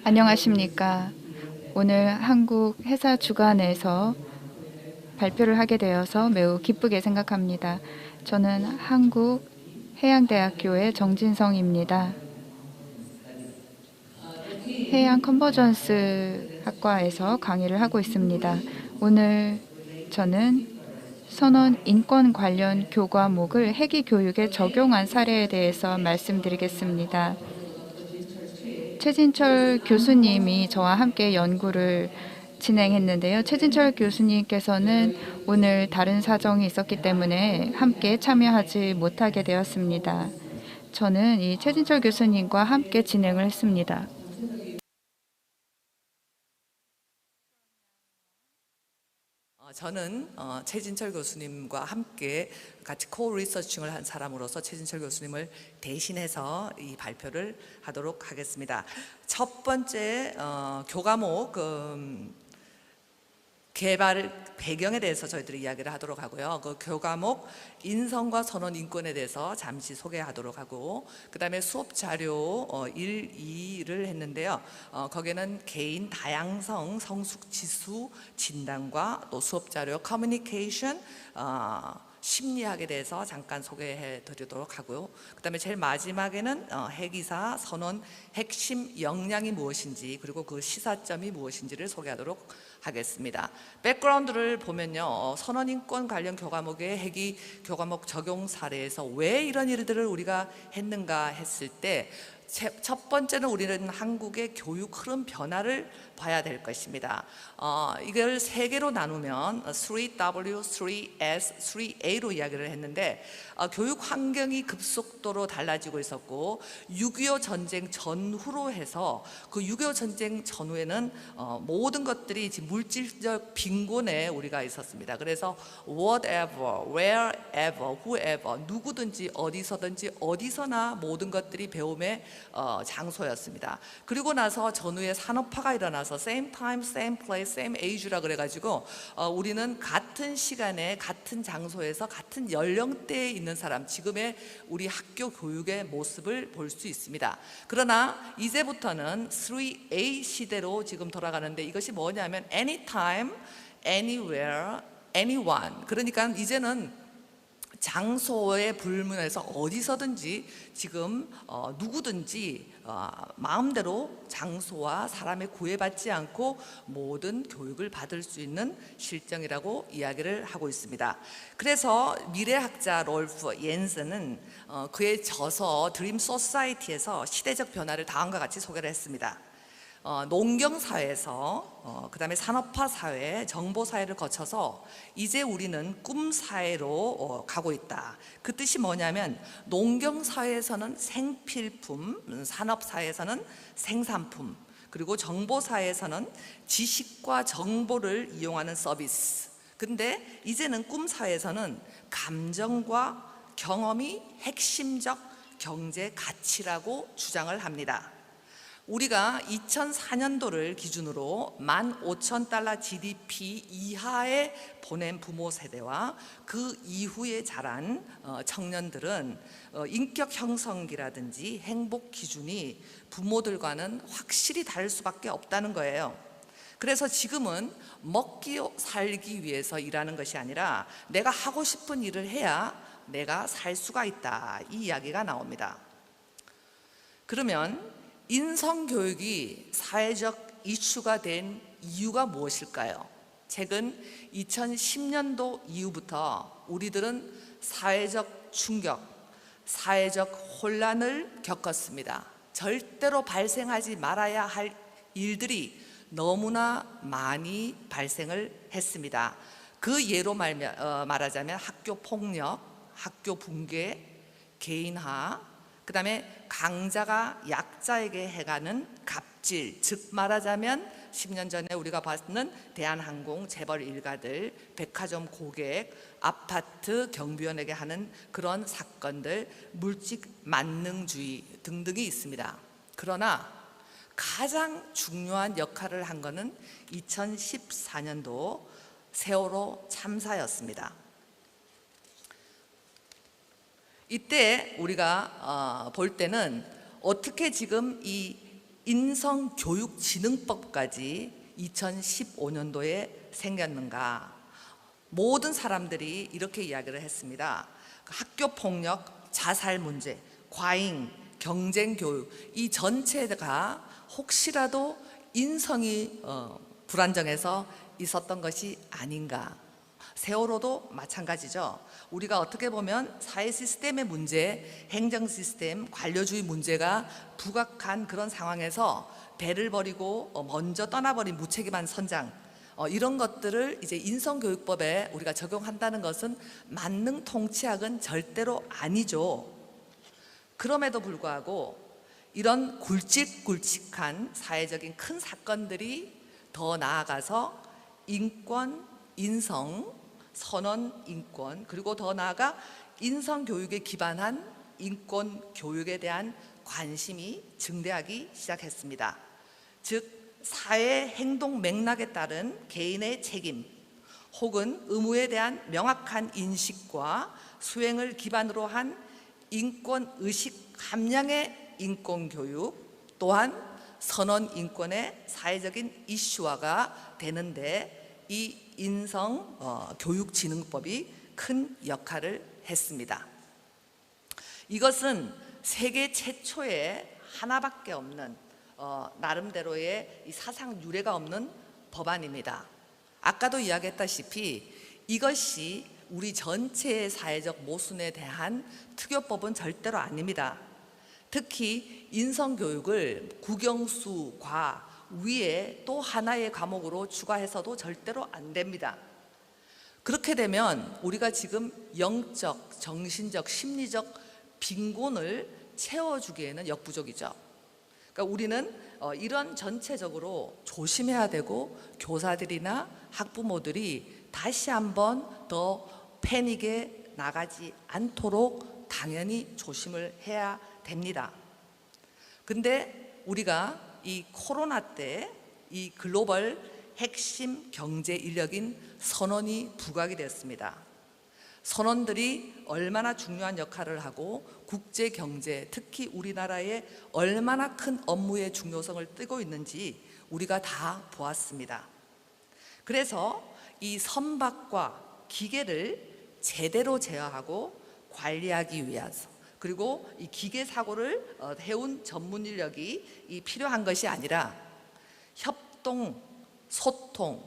안녕하십니까. 오늘 한국 회사 주간에서 발표를 하게 되어서 매우 기쁘게 생각합니다. 저는 한국 해양대학교의 정진성입니다. 해양 컨버전스 학과에서 강의를 하고 있습니다. 오늘 저는 선원 인권 관련 교과목을 해기 교육에 적용한 사례에 대해서 말씀드리겠습니다. 최진철 교수님이 저와 함께 연구를 진행했는데요. 최진철 교수님께서는 오늘 다른 사정이 있었기 때문에 함께 참여하지 못하게 되었습니다. 저는 이 최진철 교수님과 함께 진행을 했습니다. 저는 최진철 교수님과 함께 같이 코-리서칭을 한 사람으로서 최진철 교수님을 대신해서 이 발표를 하도록 하겠습니다. 첫 번째 교과목 개발 배경에 대해서 저희들이 이야기를 하도록 하고요. 그 교과목 인성과 선원 인권에 대해서 잠시 소개하도록 하고, 그 다음에 수업 자료 1, 2를 했는데요. 거기에는 개인 다양성 성숙 지수 진단과 또 수업 자료 커뮤니케이션 심리학에 대해서 잠깐 소개해 드리도록 하고요. 그 다음에 제일 마지막에는 해기사 선원 핵심 역량이 무엇인지, 그리고 그 시사점이 무엇인지를 소개하도록 하겠습니다. 백그라운드를 보면요, 선언인권 관련 교과목의 해기 교과목 적용 사례에서 왜 이런 일들을 우리가 했는가 했을 때, 첫 번째는 우리는 한국의 교육 흐름 변화를 봐야 될 것입니다. 이걸 세 개로 나누면 3W, 3S, 3A로 이야기를 했는데, 교육 환경이 급속도로 달라지고 있었고 6.25 전쟁 전후로 해서 그 6.25 전쟁 전후에는 모든 것들이 물질적 빈곤에 우리가 있었습니다. 그래서 whatever, wherever, whoever, 누구든지 어디서든지 어디서나 모든 것들이 배움의 장소였습니다. 그리고 나서 전후에 산업화가 일어나서 same time, same place, same age라 그래가지고 우리는 같은 시간에 같은 장소에서 같은 연령대에 있는 사람, 지금의 우리 학교 교육의 모습을 볼 수 있습니다. 그러나 이제부터는 3A 시대로 지금 돌아가는데, 이것이 뭐냐면 anytime, anywhere, anyone. 그러니까 이제는 장소에 불문해서 어디서든지 지금 누구든지 마음대로 장소와 사람에 구애받지 않고 모든 교육을 받을 수 있는 실정이라고 이야기를 하고 있습니다. 그래서 미래학자 롤프 옌슨은 그의 저서 드림 소사이티에서 시대적 변화를 다음과 같이 소개를 했습니다. 농경사회에서 그 다음에 산업화사회, 정보사회를 거쳐서 이제 우리는 꿈사회로 가고 있다. 그 뜻이 뭐냐면 농경사회에서는 생필품, 산업사회에서는 생산품, 그리고 정보사회에서는 지식과 정보를 이용하는 서비스. 근데 이제는 꿈사회에서는 감정과 경험이 핵심적 경제 가치라고 주장을 합니다. 우리가 2004년도를 기준으로 15,000달러 GDP 이하에 보낸 부모 세대와 그 이후에 자란 청년들은 인격 형성기라든지 행복 기준이 부모들과는 확실히 다를 수밖에 없다는 거예요. 그래서 지금은 먹기 살기 위해서 일하는 것이 아니라 내가 하고 싶은 일을 해야 내가 살 수가 있다, 이 이야기가 나옵니다. 그러면 인성교육이 사회적 이슈가 된 이유가 무엇일까요? 최근 2010년도 이후부터 우리들은 사회적 충격, 사회적 혼란을 겪었습니다. 절대로 발생하지 말아야 할 일들이 너무나 많이 발생을 했습니다. 그 예로 말하자면 학교 폭력, 학교 붕괴, 개인화, 그 다음에 강자가 약자에게 해가는 갑질, 즉 말하자면 10년 전에 우리가 봤는 대한항공 재벌 일가들, 백화점 고객, 아파트 경비원에게 하는 그런 사건들, 물질 만능주의 등등이 있습니다. 그러나 가장 중요한 역할을 한 것은 2014년도 세월호 참사였습니다. 이때 우리가 볼 때는 어떻게 지금 이 인성교육진흥법까지 2015년도에 생겼는가? 모든 사람들이 이렇게 이야기를 했습니다. 학교 폭력, 자살 문제, 과잉, 경쟁 교육, 이 전체가 혹시라도 인성이 불안정해서 있었던 것이 아닌가. 세월호도 마찬가지죠. 우리가 어떻게 보면 사회 시스템의 문제, 행정 시스템, 관료주의 문제가 부각한 그런 상황에서 배를 버리고 먼저 떠나버린 무책임한 선장, 이런 것들을 이제 인성교육법에 우리가 적용한다는 것은 만능 통치학은 절대로 아니죠. 그럼에도 불구하고 이런 굵직굵직한 사회적인 큰 사건들이 더 나아가서 인권, 인성, 선언 인권, 그리고 더 나아가 인성 교육에 기반한 인권 교육에 대한 관심이 증대하기 시작했습니다. 즉 사회 행동 맥락에 따른 개인의 책임 혹은 의무에 대한 명확한 인식과 수행을 기반으로 한 인권 의식 함량의 인권 교육, 또한 선언 인권의 사회적인 이슈화가 되는데 이 인성 교육진흥법이 큰 역할을 했습니다. 이것은 세계 최초의 하나밖에 없는 나름대로의 이 사상 유례가 없는 법안입니다. 아까도 이야기했다시피 이것이 우리 전체의 사회적 모순에 대한 특효법은 절대로 아닙니다. 특히 인성교육을 국영수, 과 위에 또 하나의 과목으로 추가해서도 절대로 안 됩니다. 그렇게 되면 우리가 지금 영적, 정신적, 심리적 빈곤을 채워주기에는 역부족이죠. 그러니까 우리는 이런 전체적으로 조심해야 되고 교사들이나 학부모들이 다시 한번 더 패닉에 나가지 않도록 당연히 조심을 해야 됩니다. 근데 우리가 이 코로나 때 이 글로벌 핵심 경제 인력인 선원이 부각이 되었습니다. 선원들이 얼마나 중요한 역할을 하고 국제 경제, 특히 우리나라에 얼마나 큰 업무의 중요성을 띠고 있는지 우리가 다 보았습니다. 그래서 이 선박과 기계를 제대로 제어하고 관리하기 위해서, 그리고 이 기계 사고를 해온 전문 인력이 필요한 것이 아니라 협동, 소통,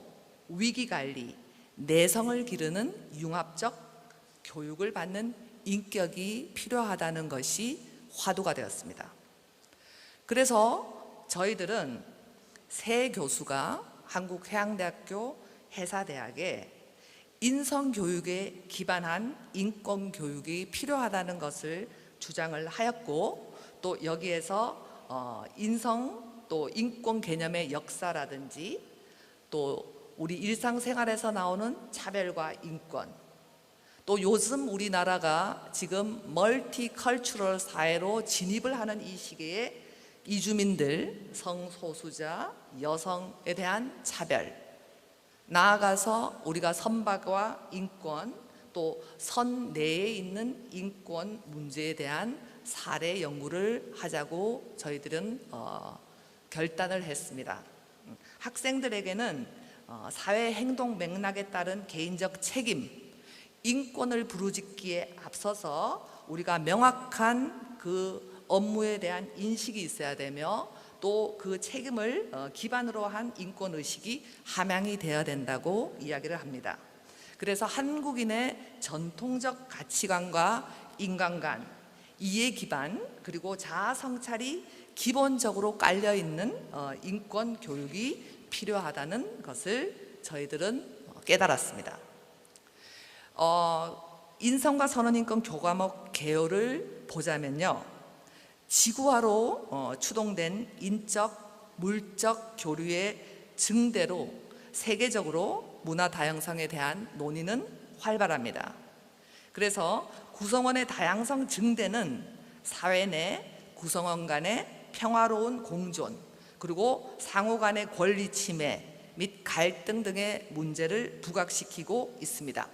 위기 관리, 내성을 기르는 융합적 교육을 받는 인격이 필요하다는 것이 화두가 되었습니다. 그래서 저희들은 새 교수가 한국해양대학교 해사대학에 인성교육에 기반한 인권교육이 필요하다는 것을 주장을 하였고, 또 여기에서 인성 또 인권 개념의 역사라든지 또 우리 일상생활에서 나오는 차별과 인권, 또 요즘 우리나라가 지금 멀티컬처럴 사회로 진입을 하는 이 시기에 이주민들, 성소수자, 여성에 대한 차별, 나아가서 우리가 선박과 인권, 또 선 내에 있는 인권 문제에 대한 사례 연구를 하자고 저희들은 결단을 했습니다. 학생들에게는 사회 행동 맥락에 따른 개인적 책임, 인권을 부르짖기에 앞서서 우리가 명확한 그 업무에 대한 인식이 있어야 되며, 또 그 책임을 기반으로 한 인권의식이 함양이 되어야 된다고 이야기를 합니다. 그래서 한국인의 전통적 가치관과 인간관, 이해 기반, 그리고 자아 성찰이 기본적으로 깔려있는 인권 교육이 필요하다는 것을 저희들은 깨달았습니다. 인성과 선언인권 교과목 개요를 보자면요, 지구화로 추동된 인적, 물적 교류의 증대로 세계적으로 문화 다양성에 대한 논의는 활발합니다. 그래서 구성원의 다양성 증대는 사회 내 구성원 간의 평화로운 공존, 그리고 상호 간의 권리 침해 및 갈등 등의 문제를 부각시키고 있습니다.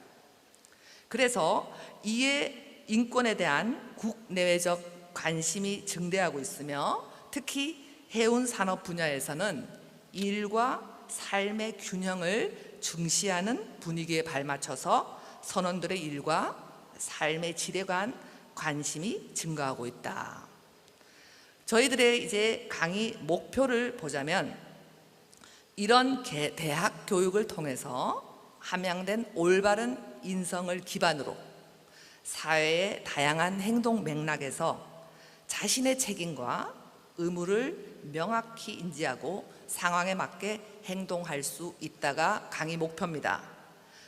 그래서 이에 인권에 대한 국내외적 관심이 증대하고 있으며, 특히 해운 산업 분야에서는 일과 삶의 균형을 중시하는 분위기에 발맞춰서 선원들의 일과 삶의 질에 관한 관심이 증가하고 있다. 저희들의 이제 강의 목표를 보자면 이런 대학 교육을 통해서 함양된 올바른 인성을 기반으로 사회의 다양한 행동 맥락에서 자신의 책임과 의무를 명확히 인지하고 상황에 맞게 행동할 수 있다가 강의 목표입니다.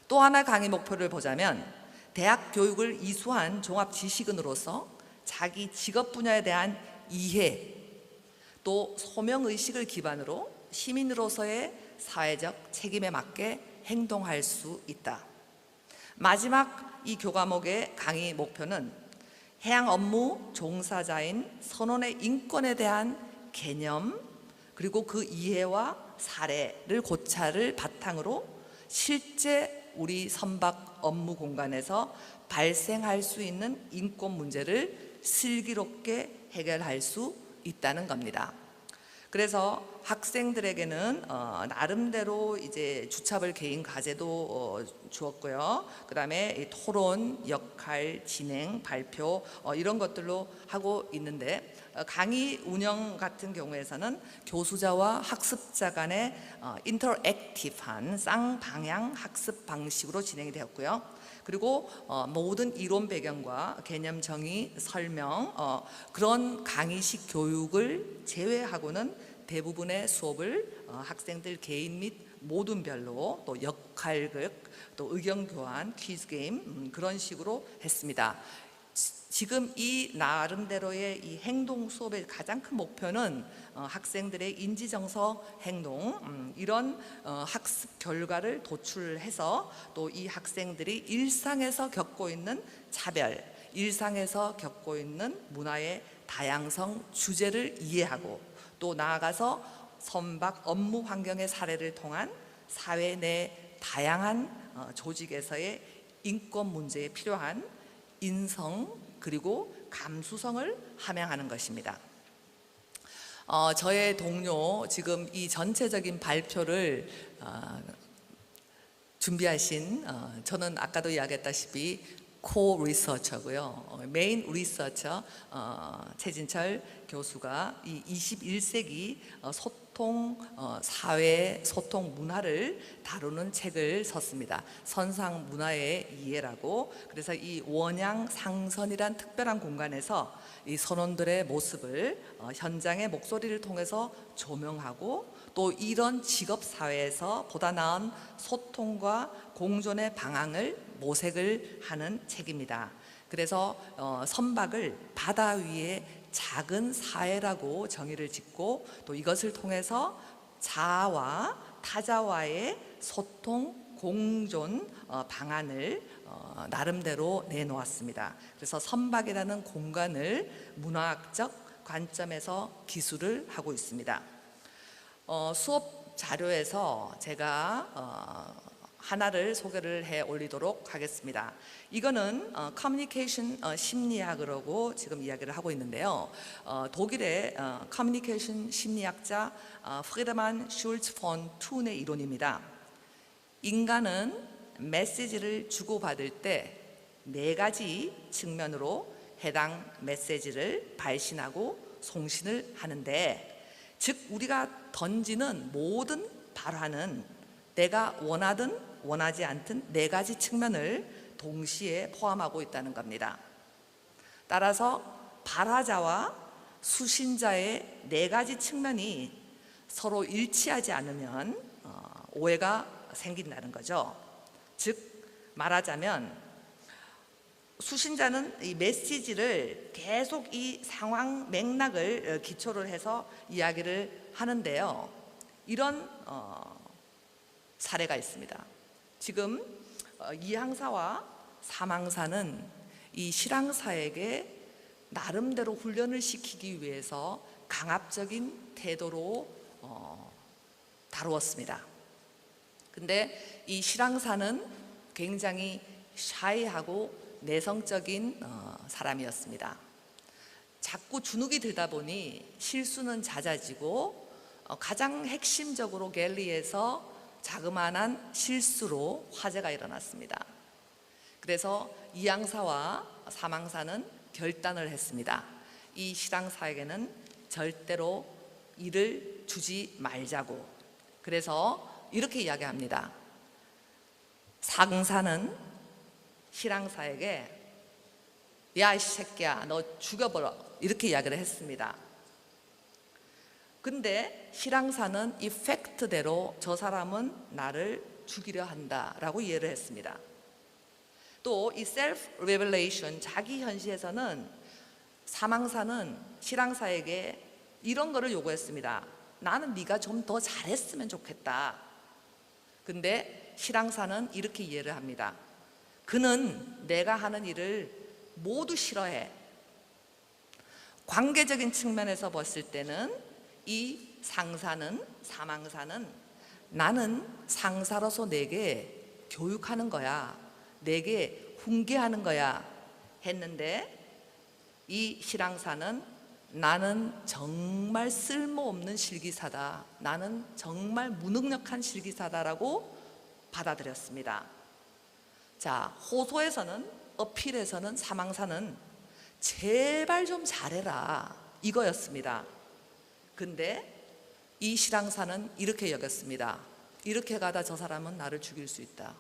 또 하나 강의 목표를 보자면 대학 교육을 이수한 종합 지식인으로서 자기 직업 분야에 대한 이해 또 소명의식을 기반으로 시민으로서의 사회적 책임에 맞게 행동할 수 있다. 마지막 이 교과목의 강의 목표는 해양 업무 종사자인 선원의 인권에 대한 개념 그리고 그 이해와 사례를 고찰을 바탕으로 실제 우리 선박 업무 공간에서 발생할 수 있는 인권 문제를 슬기롭게 해결할 수 있다는 겁니다. 그래서 학생들에게는 나름대로 이제 주차별 개인 과제도 주었고요. 그다음에 토론, 역할, 진행, 발표 이런 것들로 하고 있는데 강의 운영 같은 경우에서는 교수자와 학습자 간의 인터랙티브한 쌍방향 학습 방식으로 진행이 되었고요. 그리고 모든 이론 배경과 개념 정의, 설명 그런 강의식 교육을 제외하고는 대부분의 수업을 학생들 개인 및 모둠별로 또 역할극, 또 의견 교환, 퀴즈 게임 그런 식으로 했습니다. 지금 이 나름대로의 이 행동 수업의 가장 큰 목표는 학생들의 인지정서 행동 이런 학습 결과를 도출해서 또 이 학생들이 일상에서 겪고 있는 차별, 일상에서 겪고 있는 문화의 다양성 주제를 이해하고 또 나아가서 선박 업무 환경의 사례를 통한 사회 내 다양한 조직에서의 인권 문제에 필요한 인성 그리고 감수성을 함양하는 것입니다. 저의 동료 지금 이 전체적인 발표를 준비하신 저는 아까도 이야기했다시피 코 리서처고요. 메인 리서처 최진철 교수가 이 21세기 소통 사회 소통 문화를 다루는 책을 썼습니다. 선상 문화의 이해라고. 그래서 이 원양 상선이란 특별한 공간에서 이 선원들의 모습을 현장의 목소리를 통해서 조명하고 또 이런 직업 사회에서 보다 나은 소통과 공존의 방향을 모색을 하는 책입니다. 그래서 선박을 바다 위에 작은 사회라고 정의를 짓고 또 이것을 통해서 자아와 타자와의 소통, 공존 방안을 나름대로 내놓았습니다. 그래서 선박이라는 공간을 문화학적 관점에서 기술을 하고 있습니다. 수업 자료에서 제가 하나를 소개를 해 올리도록 하겠습니다. 이거는 커뮤니케이션 심리학이라고 지금 이야기를 하고 있는데요. 독일의 커뮤니케이션 심리학자 프리드만 슐츠 폰 툰의 이론입니다. 인간은 메시지를 주고받을 때 네 가지 측면으로 해당 메시지를 발신하고 송신을 하는데, 즉 우리가 던지는 모든 발화는 내가 원하든 원하지 않든 네 가지 측면을 동시에 포함하고 있다는 겁니다. 따라서 발화자와 수신자의 네 가지 측면이 서로 일치하지 않으면 오해가 생긴다는 거죠. 즉 말하자면 수신자는 이 메시지를 계속 이 상황 맥락을 기초로 해서 이야기를 하는데요. 이런 사례가 있습니다. 지금 이 항사와 3항사는 이 실항사에게 나름대로 훈련을 시키기 위해서 강압적인 태도로 다루었습니다. 근데 이 실항사는 굉장히 샤이하고 내성적인 사람이었습니다. 자꾸 주눅이 들다 보니 실수는 잦아지고 가장 핵심적으로 갤리에서 자그마한 실수로 화재가 일어났습니다. 그래서 이양사와 사망사는 결단을 했습니다. 이 실황사에게는 절대로 일을 주지 말자고. 그래서 이렇게 이야기합니다. 상사는 실황사에게 야, 이 새끼야, 너 죽여버려, 이렇게 이야기를 했습니다. 근데 실황사는 이 팩트대로 저 사람은 나를 죽이려 한다라고 이해를 했습니다. 또 이 셀프 레벨레이션, 자기 현시에서는 사망사는 실황사에게 이런 거를 요구했습니다. 나는 네가 좀 더 잘했으면 좋겠다. 근데 실황사는 이렇게 이해를 합니다. 그는 내가 하는 일을 모두 싫어해. 관계적인 측면에서 봤을 때는 이 상사는, 사망사는 나는 상사로서 내게 교육하는 거야, 내게 훈계하는 거야 했는데, 이 실황사는 나는 정말 쓸모없는 실기사다, 나는 정말 무능력한 실기사다라고 받아들였습니다. 자, 호소에서는, 어필에서는 사망사는 제발 좀 잘해라 이거였습니다. 근데 이 실황사는 이렇게 여겼습니다. 이렇게 가다 저 사람은 나를 죽일 수 있다.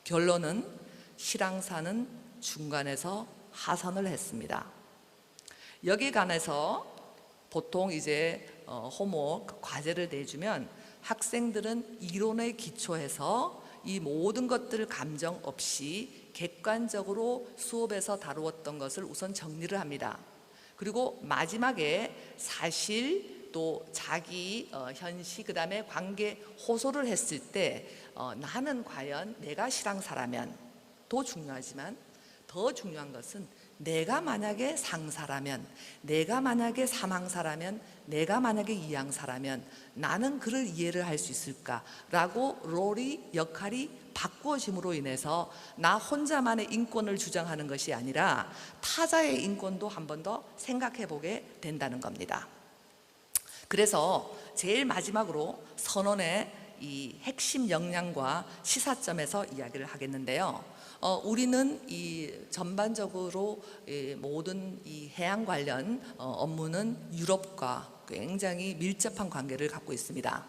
결론은 실황사는 중간에서 하선을 했습니다. 여기 관해서 보통 이제 호모워크, 과제를 내주면 학생들은 이론에 기초해서 이 모든 것들을 감정 없이 객관적으로 수업에서 다루었던 것을 우선 정리를 합니다. 그리고 마지막에 사실 또 자기 현시, 그 다음에 관계 호소를 했을 때 나는 과연 내가 실황사라면, 더 중요하지만 더 중요한 것은 내가 만약에 상사라면, 내가 만약에 사망사라면, 내가 만약에 이양사라면 나는 그를 이해를 할 수 있을까라고 롤이, 역할이 바꾸어짐으로 인해서 나 혼자만의 인권을 주장하는 것이 아니라 타자의 인권도 한 번 더 생각해 보게 된다는 겁니다. 그래서 제일 마지막으로 선언의 이 핵심 역량과 시사점에서 이야기를 하겠는데요. 우리는 이 전반적으로 모든 이 해양 관련 업무는 유럽과 굉장히 밀접한 관계를 갖고 있습니다.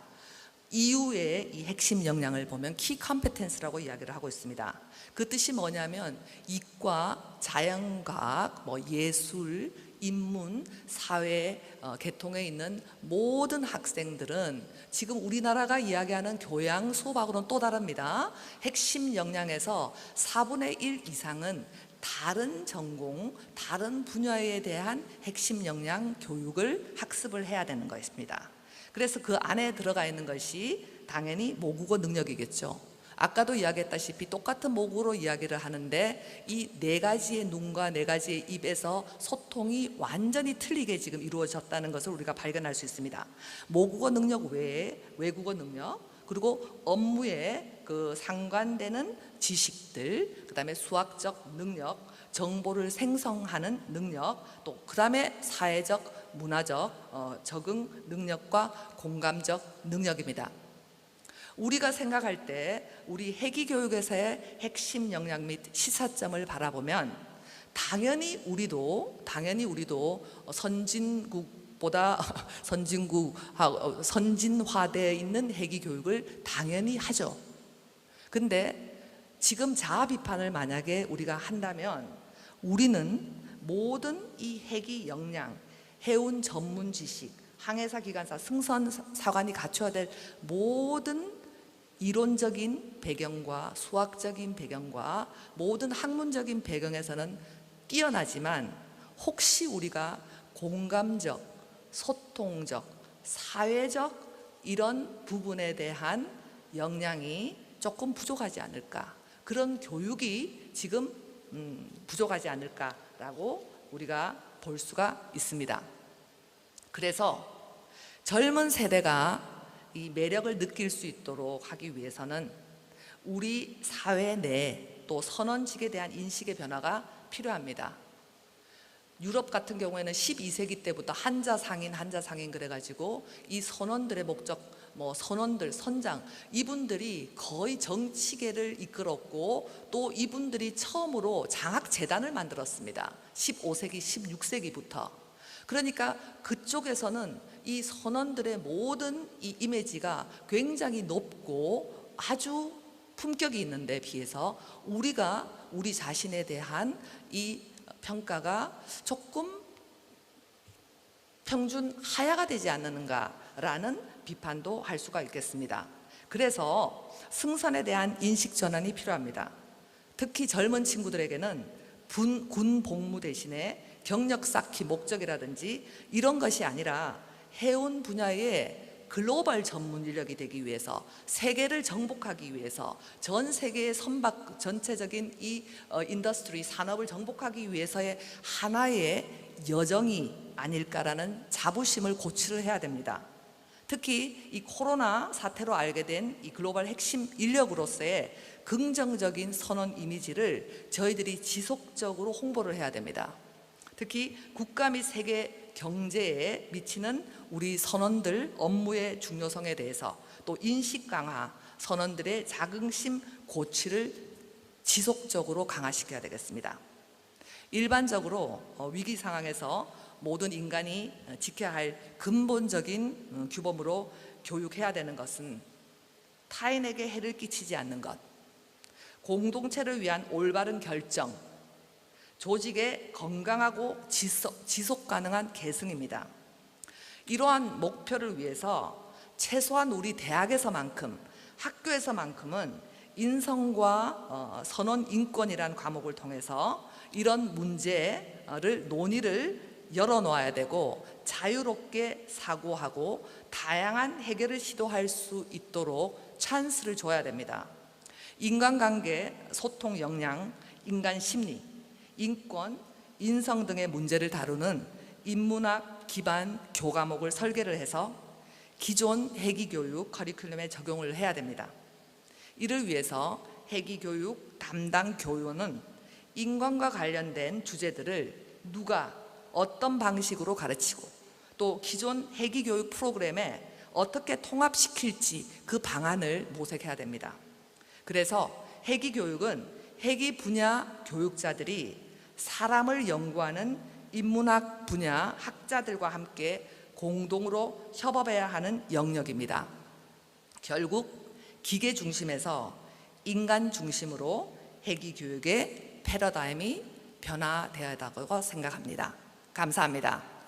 EU의 이 핵심 역량을 보면 키 컴페텐스라고 이야기를 하고 있습니다. 그 뜻이 뭐냐면 이과, 자연과학, 예술, 인문, 사회, 계통에 있는 모든 학생들은 지금 우리나라가 이야기하는 교양 수업하고는 또 다릅니다. 핵심 역량에서 4분의 1 이상은 다른 전공, 다른 분야에 대한 핵심 역량 교육을 학습을 해야 되는 것입니다. 그래서 그 안에 들어가 있는 것이 당연히 모국어 능력이겠죠. 아까도 이야기했다시피 똑같은 모국어로 이야기를 하는데 이 네 가지의 눈과 네 가지의 입에서 소통이 완전히 틀리게 지금 이루어졌다는 것을 우리가 발견할 수 있습니다. 모국어 능력 외에 외국어 능력, 그리고 업무에 그 상관되는 지식들, 그 다음에 수학적 능력, 정보를 생성하는 능력, 또 그 다음에 사회적, 문화적 적응 능력과 공감적 능력입니다. 우리가 생각할 때 우리 해기교육에서의 핵심 역량 및 시사점을 바라보면 당연히 우리도 선진국보다 선진화되어 있는 해기교육을 당연히 하죠. 근데 지금 자아 비판을 만약에 우리가 한다면 우리는 모든 이 해기 역량, 해운 전문 지식, 항해사 기관사, 승선 사관이 갖춰야 될 모든 이론적인 배경과 수학적인 배경과 모든 학문적인 배경에서는 뛰어나지만 혹시 우리가 공감적, 소통적, 사회적 이런 부분에 대한 역량이 조금 부족하지 않을까, 그런 교육이 지금 부족하지 않을까라고 우리가 볼 수가 있습니다. 그래서 젊은 세대가 이 매력을 느낄 수 있도록 하기 위해서는 우리 사회 내 또 선원직에 대한 인식의 변화가 필요합니다. 유럽 같은 경우에는 12세기 때부터 한자 상인 그래가지고 이 선원들의 목적, 뭐 선원들, 선장, 이분들이 거의 정치계를 이끌었고 또 이분들이 처음으로 장학재단을 만들었습니다. 15세기, 16세기부터. 그러니까 그쪽에서는 이 선원들의 모든 이 이미지가 굉장히 높고 아주 품격이 있는 데 비해서 우리가 우리 자신에 대한 이 평가가 조금 평균 하야가 되지 않는가라는 비판도 할 수가 있겠습니다. 그래서 승선에 대한 인식 전환이 필요합니다. 특히 젊은 친구들에게는 군 복무 대신에 경력 쌓기 목적이라든지 이런 것이 아니라 해운 분야의 글로벌 전문 인력이 되기 위해서, 세계를 정복하기 위해서, 전 세계의 선박 전체적인 이 인더스트리 산업을 정복하기 위해서의 하나의 여정이 아닐까라는 자부심을 고취를 해야 됩니다. 특히 이 코로나 사태로 알게 된 이 글로벌 핵심 인력으로서의 긍정적인 선언 이미지를 저희들이 지속적으로 홍보를 해야 됩니다. 특히 국가 및 세계 경제에 미치는 우리 선원들 업무의 중요성에 대해서, 또 인식 강화, 선원들의 자긍심 고취를 지속적으로 강화시켜야 되겠습니다. 일반적으로 위기 상황에서 모든 인간이 지켜야 할 근본적인 규범으로 교육해야 되는 것은 타인에게 해를 끼치지 않는 것, 공동체를 위한 올바른 결정, 조직의 건강하고 지속 가능한 계승입니다. 이러한 목표를 위해서 최소한 우리 대학에서만큼, 학교에서만큼은 인성과 선원 인권이라는 과목을 통해서 이런 문제를 논의를 열어놓아야 되고, 자유롭게 사고하고 다양한 해결을 시도할 수 있도록 찬스를 줘야 됩니다. 인간관계, 소통 역량, 인간 심리, 인권, 인성 등의 문제를 다루는 인문학 기반 교과목을 설계를 해서 기존 회기교육 커리큘럼에 적용을 해야 됩니다. 이를 위해서 회기교육 담당 교원은 인권과 관련된 주제들을 누가 어떤 방식으로 가르치고 또 기존 회기교육 프로그램에 어떻게 통합시킬지 그 방안을 모색해야 됩니다. 그래서 회기교육은 회기 분야 교육자들이 사람을 연구하는 인문학 분야 학자들과 함께 공동으로 협업해야 하는 영역입니다. 결국 기계 중심에서 인간 중심으로 회기교육의 패러다임이 변화되어야 한다고 생각합니다. 감사합니다.